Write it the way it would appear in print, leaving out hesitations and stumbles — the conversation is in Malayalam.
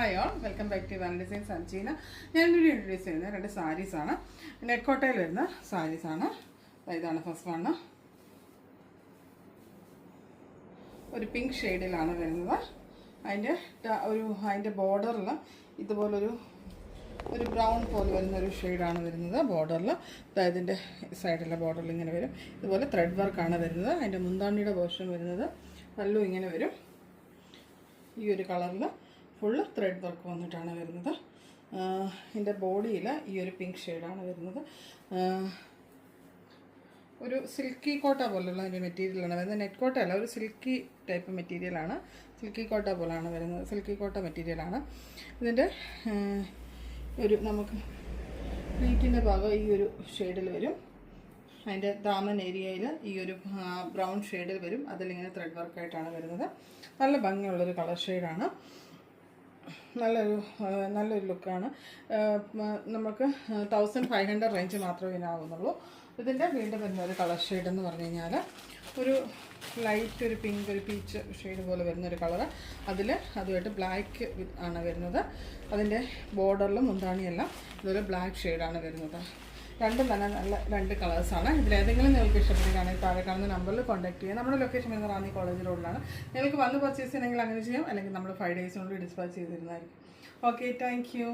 Hi all, welcome back to one design Sanjeena. ഞാനിവിടെ ഇൻട്രൊഡ്യൂസ് ചെയ്യുന്നത് 2 സാരീസാണ്. നെറ്റ് കോട്ടയിൽ വരുന്ന സാരീസാണ്. ഇതാണ് ഫസ്റ്റ് വണ്ണ്. ഒരു പിങ്ക് ഷെയ്ഡിലാണ് വരുന്നത്. അതിൻ്റെ ബോർഡറിൽ ഇതുപോലൊരു ബ്രൗൺ പോലെ വരുന്നൊരു ഷെയ്ഡാണ് വരുന്നത്. ബോർഡറിൽ ഇതിൻ്റെ സൈഡിലെ ബോർഡറിൽ ഇങ്ങനെ വരും. ഇതുപോലെ ത്രെഡ് വർക്കാണ് വരുന്നത്. അതിൻ്റെ മുന്താണിയുടെ പോർഷൻ വരുന്നത് പല്ലു ഇങ്ങനെ വരും. ഈ ഒരു കളറിൽ ഫുള്ള് ത്രെഡ് വർക്ക് വന്നിട്ടാണ് വരുന്നത്. ഇതിൻ്റെ ബോഡിയിൽ ഈ ഒരു പിങ്ക് ഷെയ്ഡാണ് വരുന്നത്. ഒരു സിൽക്കി കോട്ട പോലുള്ള ഒരു മെറ്റീരിയലാണ് വരുന്നത്. നെറ്റ് കോട്ട അല്ല, ഒരു സിൽക്കി ടൈപ്പ് മെറ്റീരിയലാണ്. സിൽക്കി കോട്ട പോലെയാണ് വരുന്നത്. സിൽക്കി കോട്ട മെറ്റീരിയലാണ്. ഇതിൻ്റെ നമുക്ക് പ്ലീറ്റിൻ്റെ ഭാഗം ഈ ഒരു ഷെയ്ഡിൽ വരും. അതിൻ്റെ ദാമൻ ഏരിയയിൽ ഈ ഒരു ബ്രൗൺ ഷെയ്ഡിൽ വരും. അതിലിങ്ങനെ ത്രെഡ് വർക്കായിട്ടാണ് വരുന്നത്. നല്ല ഭംഗിയുള്ളൊരു കളർ ഷെയ്ഡാണ്. നല്ലൊരു ലുക്കാണ്. നമുക്ക് 1500 റേഞ്ച് മാത്രമേ ഇതിനാവുന്നുള്ളൂ. ഇതിൻ്റെ വീണ്ടും വരുന്ന ഒരു കളർ ഷെയ്ഡ് എന്ന് പറഞ്ഞു കഴിഞ്ഞാൽ ഒരു ലൈറ്റ് ഒരു പിങ്ക് ഒരു പീച്ച് ഷെയ്ഡ് പോലെ വരുന്നൊരു കളറ്. അതുമായിട്ട് ബ്ലാക്ക് ആണ് വരുന്നത്. അതിൻ്റെ ബോർഡറിലും മുന്താണിയെല്ലാം ഇതുപോലെ ബ്ലാക്ക് ഷെയ്ഡാണ് വരുന്നത്. രണ്ടും തന്നെ നല്ല 2 കളേഴ്സാണ്. ഇതിലേതെങ്കിലും നിങ്ങൾക്ക് ഇഷ്ടപ്പെടുകയാണെങ്കിൽ താഴെ കാണുന്ന നമ്പറിൽ കോൺടാക്ട് ചെയ്യാം. നമ്മുടെ ലൊക്കേഷൻ വരുന്നത് റാന്നി കോളേജ് റോഡിലാണ്. നിങ്ങൾക്ക് വന്ന് പർച്ചേസ് ചെയ്യണമെങ്കിൽ അങ്ങനെ ചെയ്യാം, അല്ലെങ്കിൽ നമ്മൾ 5 days കൊണ്ട് ഡിസ്പാച്ച് ചെയ്തിരുന്നതായിരിക്കും. Okay, thank U.